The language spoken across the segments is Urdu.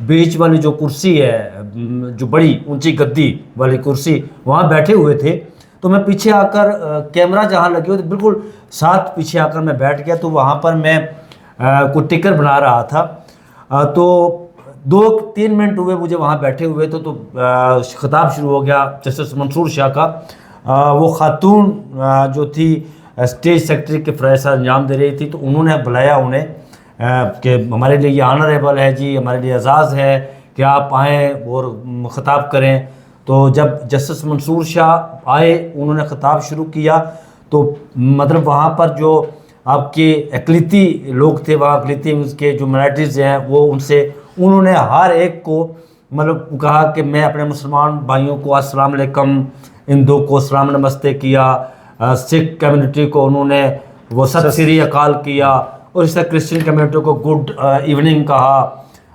بیچ والی جو کرسی ہے، جو بڑی اونچی گدی والی کرسی، وہاں بیٹھے ہوئے تھے. تو میں پیچھے آ کر کیمرہ جہاں لگے ہوئے تھے بالکل ساتھ پیچھے آ کر میں بیٹھ گیا. تو وہاں پر میں کوئی ٹکر بنا رہا تھا. تو 2-3 منٹ ہوئے مجھے وہاں بیٹھے ہوئے تو خطاب شروع ہو گیا جسٹس منصور شاہ کا. وہ خاتون جو تھی اسٹیج سیکرٹری کے فرائض انجام دے رہی تھی، تو انہوں نے بلایا انہیں کہ ہمارے لیے یہ آنریبل ہے جی، ہمارے لیے اعزاز ہے کہ آپ آئیں اور خطاب کریں. تو جب جسٹس منصور شاہ آئے، انہوں نے خطاب شروع کیا، تو مطلب وہاں پر جو آپ کے اقلیتی لوگ تھے، وہاں اقلیتی اس کے جو مائنارٹیز ہیں، وہ انہوں نے ہر ایک کو مطلب کہا کہ میں اپنے مسلمان بھائیوں کو السلام علیکم، ہندو کو السلام نمستے کیا، سکھ کمیونٹی کو انہوں نے وہ ست سری اکال کیا، اور اس طرح کرسچن کمیونٹی کو گڈ ایوننگ کہا.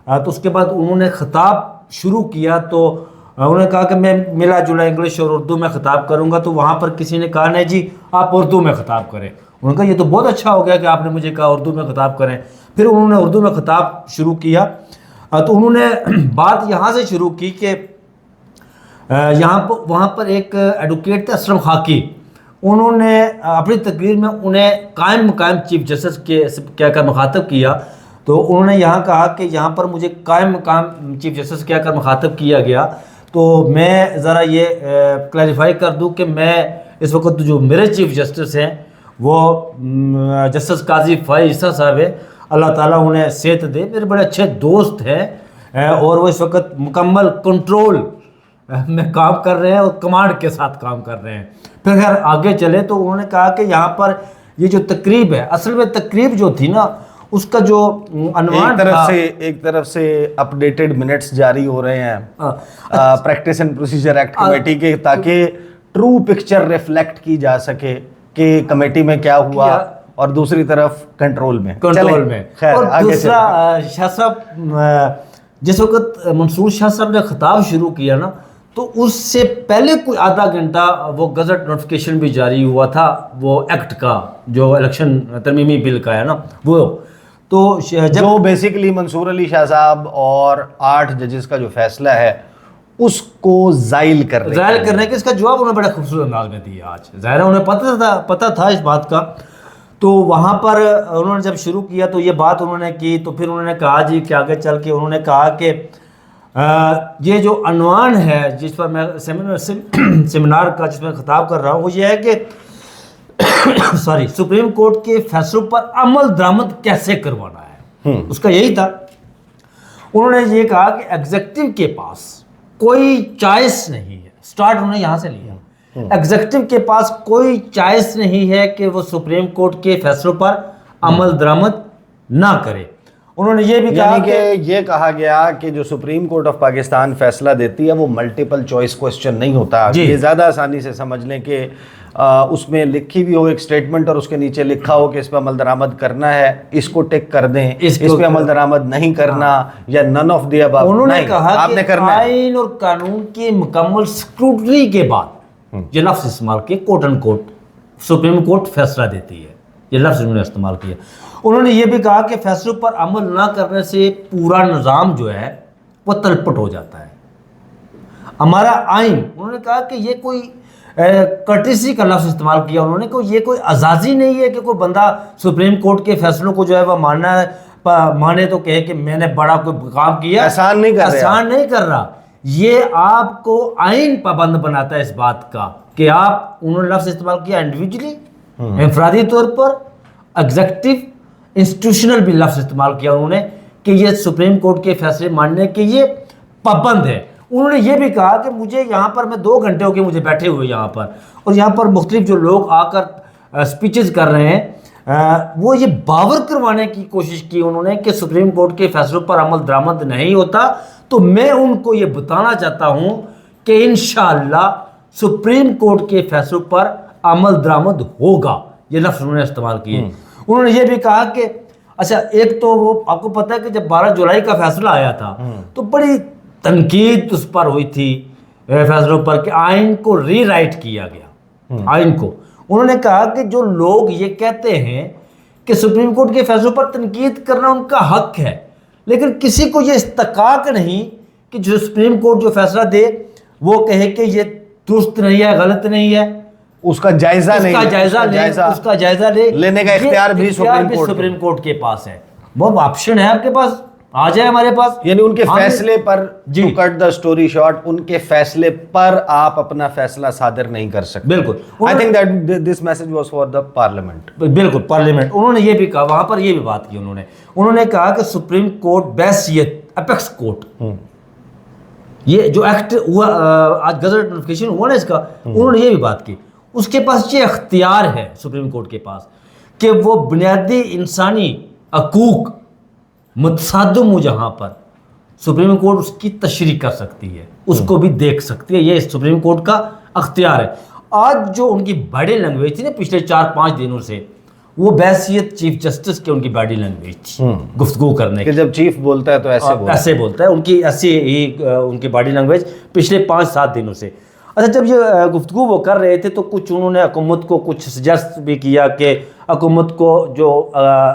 تو اس کے بعد انہوں نے خطاب شروع کیا. تو انہوں نے کہا کہ میں ملا جلا انگلش اور اردو میں خطاب کروں گا. تو وہاں پر کسی نے کہا نہیں جی آپ اردو میں خطاب کریں. انہوں نے کہا یہ تو بہت اچھا ہو گیا کہ آپ نے مجھے کہا اردو میں خطاب کریں. پھر انہوں نے اردو میں خطاب شروع کیا. تو انہوں نے بات یہاں سے شروع کی کہ وہاں پر ایک ایڈوکیٹ تھے اسلم خاکی، انہوں نے اپنی تقریر میں انہیں قائم مقام چیف جسٹس کے کہہ کر مخاطب کیا. تو انہوں نے یہاں کہا کہ یہاں پر مجھے قائم مقام چیف جسٹس کہہ کر مخاطب کیا گیا. تو میں ذرا یہ کلیریفائی کر دوں کہ میں اس وقت جو میرے چیف جسٹس ہیں وہ جسٹس قاضی فائز عیسیٰ صاحب ہے، اللہ تعالیٰ انہیں صحت دے، میرے بڑے اچھے دوست ہیں، اور وہ اس وقت مکمل کنٹرول میں کام کر رہے ہیں اور کمانڈ کے ساتھ کام کر رہے ہیں. پھر خیر آگے چلے تو انہوں نے کہا کہ یہاں پر یہ جو تقریب ہے، اصل میں تقریب جو تھی نا اس کا جو عنوان تھا، ایک طرف سے اپڈیٹڈ منٹس جاری ہو رہے ہیں practice and procedure act committee کے، تاکہ ٹرو پکچر ریفلیکٹ کی جا سکے کہ کمیٹی میں کیا ہوا، اور دوسری طرف کنٹرول میں. اور دوسرا شاہ صاحب جس وقت منصور شاہ صاحب نے خطاب شروع کیا نا، تو اس سے پہلے کوئی آدھا گھنٹہ وہ گزٹ نوٹیفیکیشن بھی جاری ہوا تھا، وہ ایکٹ کا جو الیکشن ترمیمی بل کا ہے نا، وہ تو جو بیسیکلی منصور علی شاہ صاحب اور 8 ججز کا جو فیصلہ ہے اس کو زائل کرنے کے اس کا جواب انہوں نے بڑے خوبصورت انداز میں دیا. آج ظاہر انہیں پتہ تھا اس بات کا. تو وہاں پر انہوں نے جب شروع کیا تو یہ بات انہوں نے کی. تو پھر انہوں نے کہا جی کہ آگے چل کے انہوں نے کہا کہ یہ جو عنوان ہے جس پر میں سیمینار کا جس میں خطاب کر رہا ہوں، وہ یہ ہے کہ سپریم کورٹ کے فیصلوں پر عمل درآمد کیسے کروانا ہے. اس کا یہی تھا. انہوں نے یہ کہا کہ ایگزیکٹو کے پاس کوئی چوائس نہیں ہے. سٹارٹ انہوں نے یہاں سے لیا. ایگزیکٹو کے پاس کوئی چوائس نہیں ہے کہ وہ سپریم کورٹ کے فیصلوں پر عمل درآمد نہ کرے. انہوں نے یہ بھی کہا کہ یہ کہا گیا کہ جو سپریم کورٹ آف پاکستان فیصلہ دیتی ہے وہ ملٹیپل چوائس کوسچن نہیں ہوتا. یہ زیادہ آسانی سے سمجھ لیں کہ اس میں لکھی بھی ہو ایک سٹیٹمنٹ اور اس کے نیچے لکھا ہو کہ اس پہ عمل درآمد کرنا ہے، اس کو ٹک کر دیں، اس پہ عمل درآمد نہیں کرنا، یا نن آف دی ابو. انہوں نے کہا کہ آئین اور قانون کی مکمل اسکروٹنی کے بعد یہ لفظ استعمال کیا، کوٹ اینڈ کوٹ سپریم کورٹ فیصلہ دیتی ہے، یہ لفظ انہوں نے استعمال کیا. انہوں نے یہ بھی کہا کہ فیصلوں پر عمل نہ کرنے سے پورا نظام جو ہے وہ تلپٹ ہو جاتا ہے. ہمارا آئین، انہوں نے کہا کہ یہ کوئی کرٹیسی کا لفظ استعمال کیا انہوں نے، کہ یہ کوئی اعزازی نہیں ہے کہ کوئی بندہ سپریم کورٹ کے فیصلوں کو جو ہے وہ مانے تو کہے کہ میں نے بڑا کوئی کام کیا. احسان نہیں کر رہا. یہ آپ کو آئین پابند بناتا ہے اس بات کا کہ آپ، انہوں نے لفظ استعمال کیا انڈیویجلی، انفرادی طور پر، ایگزیکٹو، انسٹیٹیوشنل بھی لفظ استعمال کیا انہوں نے کہ یہ سپریم کورٹ کے فیصلے ماننے کے یہ پابند ہے. انہوں نے یہ بھی کہا کہ مجھے یہاں پر، میں 2 گھنٹے ہو گئے مجھے بیٹھے ہوئے یہاں پر، اور یہاں پر مختلف جو لوگ آ کر سپیچز کر رہے ہیں، وہ یہ باور کروانے کی کوشش کی انہوں نے کہ سپریم کورٹ کے فیصلوں پر عمل درآمد نہیں ہوتا. تو میں ان کو یہ بتانا چاہتا ہوں کہ انشاءاللہ سپریم کورٹ کے فیصلوں پر عمل درآمد ہوگا. یہ لفظ انہوں نے استعمال کیے. انہوں نے یہ بھی کہا کہ اچھا، ایک تو وہ آپ کو پتہ ہے کہ جب 12 جولائی کا فیصلہ آیا تھا تو بڑی تنقید اس پر ہوئی تھی فیصلوں پر کہ آئین کو ری رائٹ کیا گیا. آئین کو انہوں نے کہا کہ جو لوگ یہ کہتے ہیں کہ سپریم کورٹ کے فیصلوں پر تنقید کرنا ان کا حق ہے، لیکن کسی کو یہ استحقاق نہیں کہ جو سپریم کورٹ جو فیصلہ دے وہ کہے کہ یہ درست نہیں ہے، غلط نہیں ہے، اس کا جائزہ نہیں، اس کا جائزہ لینے کا اختیار بھی سپریم کورٹ کے پاس ہے. وہ آپشن ہے آپ کے پاس، آ جائے ہمارے پاس. یعنی ان کے فیصلے پر to cut the story short, ان کے فیصلے پر آپ اپنا فیصلہ صادر نہیں کر سکتے. بالکل. I think that this message was for the parliament. بالکل پارلیمنٹ. انہوں نے یہ بھی کہا، وہاں پر یہ بھی بات کی انہوں نے کہا کہ سپریم کورٹ بحیثیت اپیکس کورٹ، یہ جو ایکٹ ہوا آج گزٹ نوٹیفیکیشن ہوا نا اس کا، انہوں نے یہ بھی بات کی، اس کے پاس یہ اختیار ہے سپریم کورٹ کے پاس کہ وہ بنیادی انسانی حقوق متصادم ہو جہاں پر سپریم کورٹ اس کی تشریح کر سکتی ہے، اس کو بھی دیکھ سکتی ہے. یہ سپریم کورٹ کا اختیار ہے. آج جو ان کی باڈی لینگویج تھی نا پچھلے 4-5 دنوں سے، وہ بحیثیت چیف جسٹس کی ان کی باڈی لینگویج تھی گفتگو کرنے کی. جب چیف بولتا ہے تو ایسے بولتا ہے، ان کی ایسی ہی ان کی باڈی لینگویج پچھلے 5-7 دنوں سے. اچھا، جب یہ گفتگو وہ کر رہے تھے تو کچھ انہوں نے حکومت کو کچھ سجیسٹ بھی کیا کہ حکومت کو جو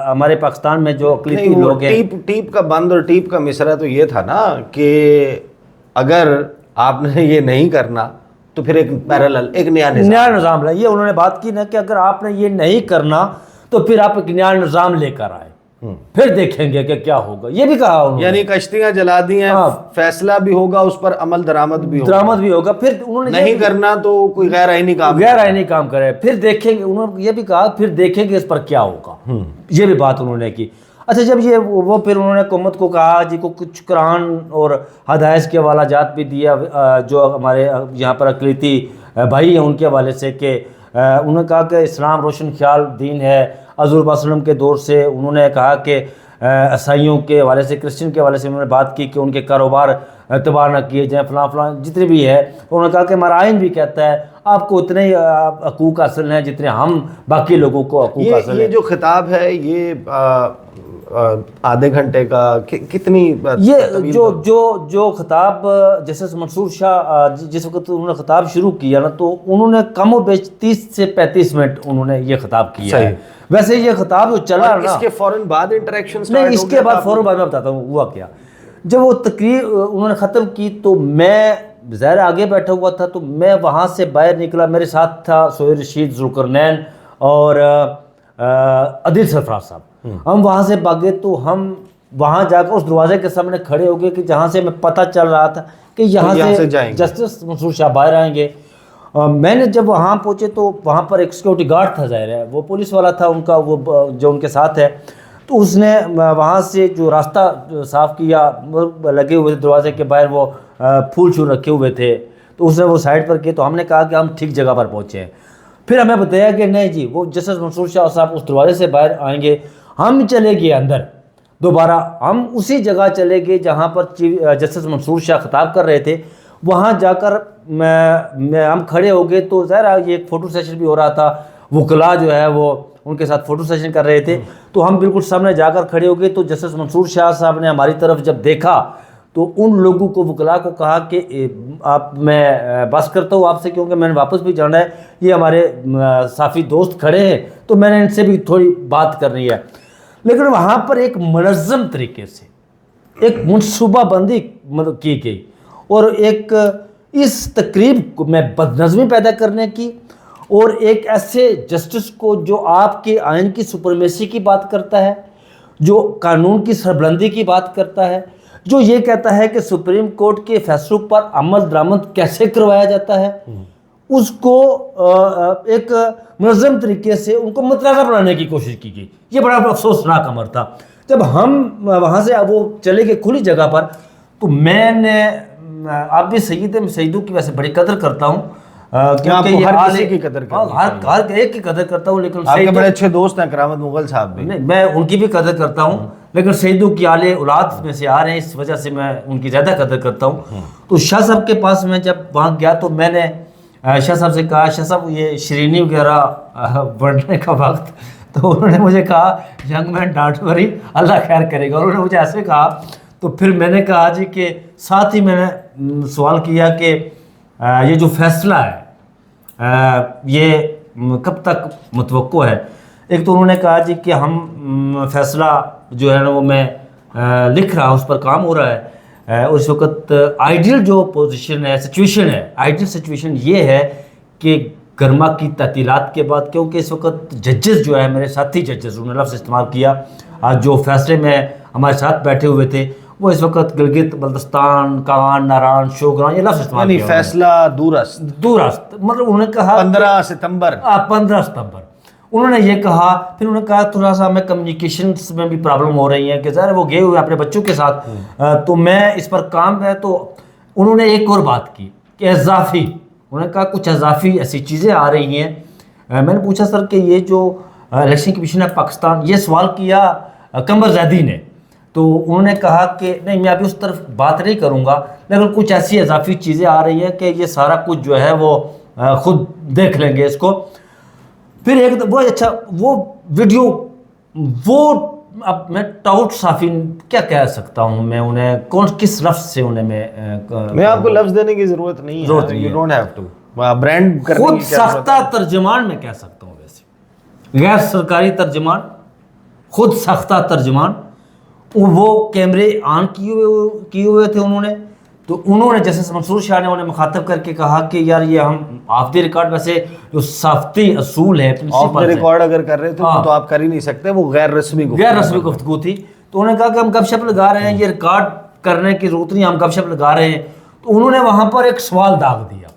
ہمارے پاکستان میں جو اقلیتی لوگ ہیں، ٹیپ کا بند اور ٹیپ کا مصرع تو یہ تھا نا کہ اگر آپ نے یہ نہیں کرنا تو پھر ایک پیرالل ایک نیا نظام لائے. یہ انہوں نے بات کی نا کہ اگر آپ نے یہ نہیں کرنا تو پھر آپ ایک نیا نظام لے کر آئے، پھر دیکھیں گے کہ کیا ہوگا. یہ بھی کہا انہوں نے. یعنی کشتیاں جلا دی ہیں، فیصلہ بھی ہوگا اس پر، عمل درآمد بھی ہوگا. پھر انہوں نے نہیں کرنا تو کوئی غیر آئینی کام کرے، پھر دیکھیں گے. انہوں نے یہ بھی کہا پھر دیکھیں گے اس پر کیا ہوگا. یہ بھی بات انہوں نے کی. اچھا، جب یہ وہ پھر انہوں نے حکومت کو کہا جی کو کچھ قرآن اور حدائث کے حوالہ جات بھی دیا جو ہمارے یہاں پر اقلیتی بھائی ہیں ان کے حوالے سے، کہ انہوں نے کہا کہ اسلام روشن خیال دین ہے. حضور صلی اللہ علیہ وسلم کے دور سے انہوں نے کہا کہ عیسائیوں کے حوالے سے، کرسچن کے حوالے سے انہوں نے بات کی کہ ان کے کاروبار اعتبار نہ کیے جائیں، فلاں جتنے بھی ہے. انہوں نے کہا کہ ہمارا آئین بھی کہتا ہے آپ کو اتنے ہی حقوق حاصل ہیں جتنے ہم باقی لوگوں کو حقوق حاصل ہیں. یہ جو خطاب ہے یہ آدھے گھنٹے کا کتنی یہ جو خطاب جسٹس منصور شاہ جس وقت انہوں نے خطاب شروع کیا نا تو انہوں نے کم و بیش 30 سے 35 منٹ انہوں نے یہ خطاب کیا ہے. ویسے یہ خطاب جو چلا نا، اس کے فوراً بعد انٹریکشن نہیں، اس کے بعد فوراً بعد میں بتاتا ہوں ہوا کیا. جب وہ تقریر انہوں نے ختم کی تو میں ظاہر آگے بیٹھا ہوا تھا، تو میں وہاں سے باہر نکلا. میرے ساتھ تھا سہیل رشید، ذوالقرنین اور عدیل سرفراز صاحب. ہم وہاں سے بھاگے تو ہم وہاں جا کر اس دروازے کے سامنے کھڑے ہو گئے کہ جہاں سے میں پتہ چل رہا تھا کہ یہاں سے جسٹس منصور شاہ باہر آئیں گے. میں نے جب وہاں پہنچے تو وہاں پر ایک سیکورٹی گارڈ تھا، ظاہر ہے وہ پولیس والا تھا ان کا، وہ جو ان کے ساتھ ہے. تو اس نے وہاں سے جو راستہ صاف کیا، لگے ہوئے تھے دروازے کے باہر، وہ پھول شول رکھے ہوئے تھے، تو اس نے وہ سائڈ پر کیے. تو ہم نے کہا کہ ہم ٹھیک جگہ پر پہنچے ہیں. پھر ہمیں بتایا کہ نہیں جی وہ جسٹس منصور شاہ صاحب اس دروازے سے باہر آئیں گے. ہم چلے گئے اندر دوبارہ، ہم اسی جگہ چلے گئے جہاں پر جسٹس منصور شاہ خطاب کر رہے تھے. وہاں جا کر ہم کھڑے ہو گئے تو ظاہر یہ ایک فوٹو سیشن بھی ہو رہا تھا، وکلاء جو ہے وہ ان کے ساتھ فوٹو سیشن کر رہے تھے. تو ہم بالکل سامنے جا کر کھڑے ہو گئے. تو جسٹس منصور شاہ صاحب نے ہماری طرف جب دیکھا تو ان لوگوں کو، وکلاء کو کہا کہ آپ، میں بس کرتا ہوں آپ سے کیونکہ میں نے واپس بھی جانا ہے، یہ ہمارے صافی دوست کھڑے ہیں تو میں نے ان سے بھی تھوڑی بات کرنی ہے. لیکن وہاں پر ایک منظم طریقے سے ایک منصوبہ بندی کی گئی اور ایک اس تقریب میں بدنظمی پیدا کرنے کی، اور ایک ایسے جسٹس کو جو آپ کے آئین کی سپرمیسی کی بات کرتا ہے، جو قانون کی سربلندی کی بات کرتا ہے، جو یہ کہتا ہے کہ سپریم کورٹ کے فیصلوں پر عمل درآمد کیسے کروایا جاتا ہے، اس کو ایک منظم طریقے سے ان کو متنازع بنانے کی کوشش کی گئی. یہ بڑا افسوسناک امر تھا. جب ہم وہاں سے وہ چلے گئے کھلی جگہ پر تو میں نے، آپ بھی سید ہیں، سیدوں کی ویسے بڑی قدر کرتا ہوں کیونکہ یہ ہر کسی کی قدر کرتا ہوں، ہر ایک کی قدر کرتا ہوں، لیکن آپ کے بڑے اچھے دوست ہیں کرامت مغل صاحب بھی، میں ان کی بھی قدر کرتا ہوں، لیکن سیدوں کی آل اولاد میں سے آ رہے ہیں، اس وجہ سے میں ان کی زیادہ قدر کرتا ہوں. تو شاہ صاحب کے پاس میں جب وہاں گیا تو میں نے شاہ صاحب سے کہا، شاہ صاحب یہ شرینی وغیرہ بڑھنے کا وقت، تو انہوں نے مجھے کہا ینگ مین ڈانٹ وری، اللہ خیر کرے گا. انہوں نے مجھے ایسے کہا. تو پھر میں نے کہا جی کہ ساتھ ہی میں نے سوال کیا کہ یہ جو فیصلہ ہے یہ کب تک متوقع ہے. ایک تو انہوں نے کہا جی کہ ہم فیصلہ جو ہے نا وہ میں لکھ رہا، اس پر کام ہو رہا ہے، اور اس وقت آئیڈیل جو پوزیشن ہے، سچویشن ہے، آئیڈیل سچویشن یہ ہے کہ گرما کی تعطیلات کے بعد، کیونکہ اس وقت ججز جو ہے میرے ساتھی ججز، انہوں نے لفظ استعمال کیا آج جو فیصلے میں ہمارے ساتھ بیٹھے ہوئے تھے، وہ اس وقت گلگت بلتستان، کان، ناران، شوگران، یہ لفظ استعمال یعنی کیا فیصلہ دورست، دورست، مطلب انہوں نے کہا 15 ستمبر 15 ستمبر انہوں نے یہ کہا. پھر انہوں نے کہا تھوڑا سا ہمیں کمیونیکیشنس میں بھی پرابلم ہو رہی ہیں کہ ظاہر وہ گئے ہوئے اپنے بچوں کے ساتھ، تو میں اس پر کام ہے. تو انہوں نے ایک اور بات کی کہ اضافی، انہوں نے کہا کچھ اضافی ایسی چیزیں آ رہی ہیں. میں نے پوچھا سر کہ یہ جو الیکشن کمیشن ہے پاکستان، یہ سوال کیا قمر زیدی نے، تو انہوں نے کہا کہ نہیں میں ابھی اس طرف بات نہیں کروں گا، لیکن کچھ ایسی اضافی چیزیں آ رہی ہیں کہ یہ سارا کچھ جو ہے وہ خود دیکھ لیں گے اس کو. پھر ایک وہ اچھا وہ ویڈیو، وہ اب میں ٹاؤٹ صافی کیا کہہ سکتا ہوں، میں انہیں کس لفظ سے انہیں میں آپ کو لفظ دینے کی ضرورت نہیں ہے، you don't have to brand کرنے خود کی کیا ضرورت ہے؟ ساختہ ترجمان میں کہہ سکتا ہوں، ویسے غیر سرکاری ترجمان، خود ساختہ ترجمان، وہ کیمرے آن کیے ہوئے تھے انہوں نے. تو انہوں نے جیسے منصور شاہ نے انہیں مخاطب کر کے کہا کہ یار یہ ہم آف دی ریکارڈ، ویسے جو صحافتی اصول ہے آف دی ریکارڈ اگر کر رہے تھے تو آپ کر ہی نہیں سکتے، وہ غیر رسمی گفتگو تھی. تو انہوں نے کہا کہ ہم گپ شپ لگا رہے ہیں، یہ ریکارڈ کرنے کی ضرورت نہیں، ہم گپ شپ لگا رہے ہیں. تو انہوں نے وہاں پر ایک سوال داغ دیا.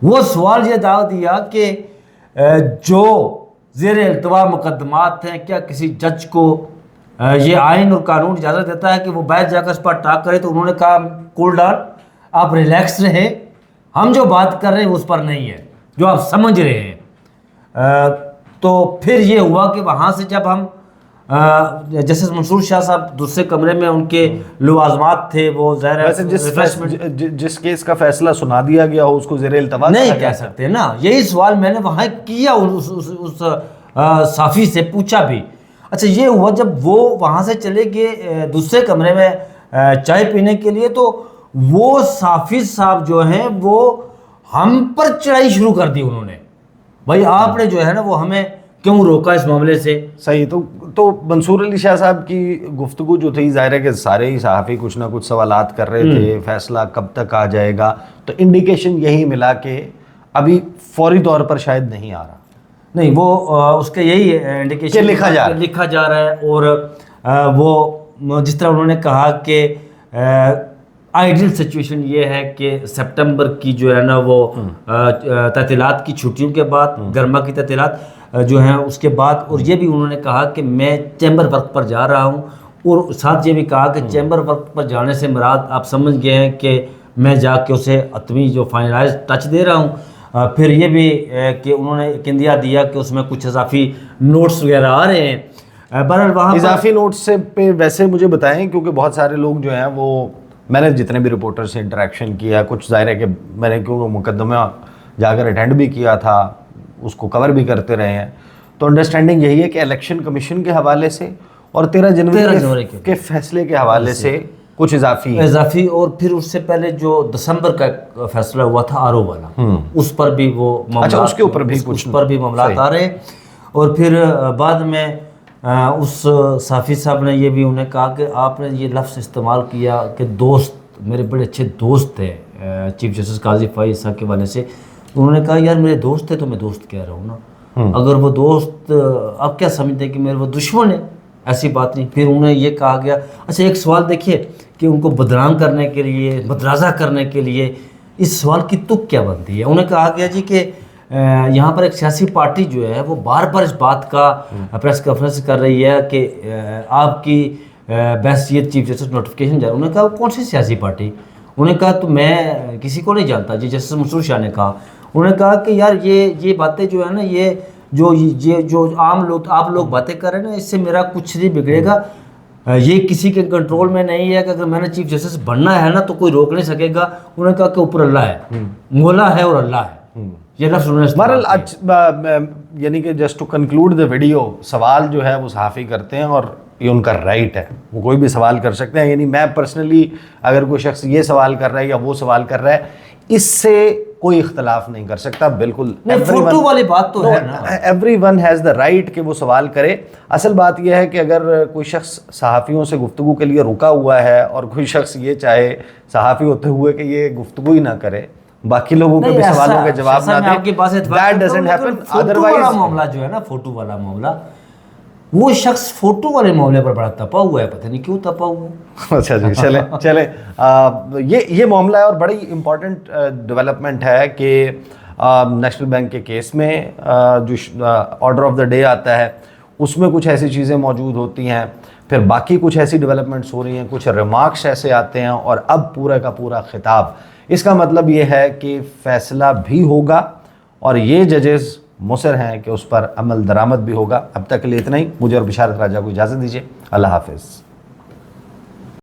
وہ سوال یہ داغ دیا کہ جو زیر التوا مقدمات ہیں، کیا کسی جج کو یہ آئین اور قانون اجازت دیتا ہے کہ وہ بیٹھ جا کر اس پر ٹاک کرے؟ تو انہوں نے کہا کول ڈاؤن، آپ ریلیکس رہیں، ہم جو بات کر رہے ہیں اس پر نہیں ہے جو آپ سمجھ رہے ہیں. تو پھر یہ ہوا کہ وہاں سے جب ہم جسٹس منصور شاہ صاحب دوسرے کمرے میں، ان کے لوازمات تھے، وہ جس کیس کا فیصلہ سنا دیا گیا ہو اس کو زیر التوا نہیں کہہ سکتے نا. یہی سوال میں نے وہاں کیا، اس صحافی سے پوچھا بھی. اچھا یہ ہوا جب وہ وہاں سے چلے گئے دوسرے کمرے میں چائے پینے کے لیے، تو وہ صحافی صاحب جو ہیں وہ ہم پر چڑھائی شروع کر دی. انہوں نے بھائی آپ نے جو ہے نا وہ ہمیں کیوں روکا اس معاملے سے؟ صحیح. تو منصور علی شاہ صاحب کی گفتگو جو تھی، ظاہر ہے کہ سارے ہی صحافی کچھ نہ کچھ سوالات کر رہے تھے، فیصلہ کب تک آ جائے گا. تو انڈیکیشن یہی ملا کہ ابھی فوری طور پر شاید نہیں آ رہا. نہیں، وہ اس کے یہی انڈیکیشن لکھا جا رہا ہے. اور وہ جس طرح انہوں نے کہا کہ آئیڈیل سچویشن یہ ہے کہ سپٹمبر کی جو ہے نا وہ تعطیلات کی چھٹیوں کے بعد، گرما کی تعطیلات جو ہیں اس کے بعد. اور یہ بھی انہوں نے کہا کہ میں چیمبر ورک پر جا رہا ہوں، اور ساتھ یہ بھی کہا کہ چیمبر ورک پر جانے سے مراد آپ سمجھ گئے ہیں کہ میں جا کے اسے حتمی جو فائنلائز ٹچ دے رہا ہوں. پھر یہ بھی کہ انہوں نے ایک اندیا دیا کہ اس میں کچھ اضافی نوٹس وغیرہ آ رہے ہیں. بہرحال وہاں اضافی نوٹس سے پہ ویسے مجھے بتائیں، کیونکہ بہت سارے لوگ جو ہیں وہ، میں نے جتنے بھی رپورٹر سے انٹریکشن کیا، کچھ ظاہر ہے کہ میں نے کیونکہ مقدمہ جا کر اٹینڈ بھی کیا تھا، اس کو کور بھی کرتے رہے ہیں، تو انڈرسٹینڈنگ یہی ہے کہ الیکشن کمیشن کے حوالے سے اور 13 جنوری کے فیصلے کے حوالے سے کچھ اضافی. اور پھر اس سے پہلے جو دسمبر کا فیصلہ ہوا تھا آر او والا، اس پر بھی وہ اچھا اس کے اوپر بھی کچھ معاملات آ رہے. اور پھر بعد میں اس صحافی صاحب نے یہ بھی انہیں کہا کہ آپ نے یہ لفظ استعمال کیا کہ دوست، میرے بڑے اچھے دوست تھے چیف جسٹس قاضی فائز صاحب کے حوالے سے. انہوں نے کہا یار میرے دوست تھے تو میں دوست کہہ رہا ہوں نا، اگر وہ دوست آپ کیا سمجھتے ہیں کہ میرے وہ دشمن ہے؟ ایسی بات نہیں. پھر انہیں یہ کہا گیا، اچھا ایک سوال دیکھیے کہ ان کو بدنام کرنے کے لیے، متنازع کرنے کے لیے اس سوال کی تک کیا بنتی ہے؟ انہیں کہا گیا جی کہ یہاں پر ایک سیاسی پارٹی جو ہے وہ بار بار اس بات کا پریس کانفرنس کر رہی ہے کہ آپ کی بحثیت چیف جسٹس نوٹیفیکیشن جائے. انہوں نے کہا وہ کون سی سیاسی پارٹی؟ انہوں نے کہا تو میں کسی کو نہیں جانتا جی. جسٹس منصور شاہ نے کہا، انہوں نے کہا کہ یار یہ باتیں جو ہے نا، یہ جو عام لوگ آپ لوگ باتیں کر رہے ہیں نا، اس سے میرا کچھ نہیں بگڑے گا. یہ کسی کے کنٹرول میں نہیں ہے کہ اگر میں نے چیف جسٹس بننا ہے نا تو کوئی روک نہیں سکے گا. انہوں نے کہا کہ اوپر اللہ ہے، مولا ہے اور اللہ ہے. یہ لفظ انہوں نے یعنی کہ just to conclude the video, سوال جو ہے وہ صحافی کرتے ہیں اور یہ ان کا رائٹ ہے، وہ کوئی بھی سوال کر سکتے ہیں. یعنی میں پرسنلی اگر کوئی شخص یہ سوال کر رہا ہے یا وہ سوال کر رہا ہے، اس سے کوئی اختلاف نہیں کر سکتا. بالکل نہیں فوٹو والی بات تو ہے نا, every one has the right کہ وہ سوال کرے. اصل بات یہ ہے کہ اگر کوئی شخص صحافیوں سے گفتگو کے لیے رکا ہوا ہے اور کوئی شخص یہ چاہے صحافی ہوتے ہوئے کہ یہ گفتگو ہی نہ کرے, باقی لوگوں کے بھی سوالوں کے جواب نہ دے, that doesn't happen. Otherwise معاملہ جو ہے نا, فوٹو والا معاملہ, وہ شخص فوٹو والے معاملے پر بڑا تپا ہوا ہے, پتہ نہیں کیوں تپا ہوا ہے. اچھا جی, چلیں یہ معاملہ ہے. اور بڑی امپورٹنٹ ڈیولپمنٹ ہے کہ نیشنل بینک کے کیس میں جو آرڈر آف دا ڈے آتا ہے اس میں کچھ ایسی چیزیں موجود ہوتی ہیں, پھر باقی کچھ ایسی ڈیولپمنٹس ہو رہی ہیں, کچھ ریمارکس ایسے آتے ہیں, اور اب پورا کا پورا خطاب. اس کا مطلب یہ ہے کہ فیصلہ بھی ہوگا اور یہ ججز مصر ہیں کہ اس پر عمل درآمد بھی ہوگا. اب تک کے لیے اتنا ہی. مجھے اور بشارت راجہ کو اجازت دیجیے. اللہ حافظ.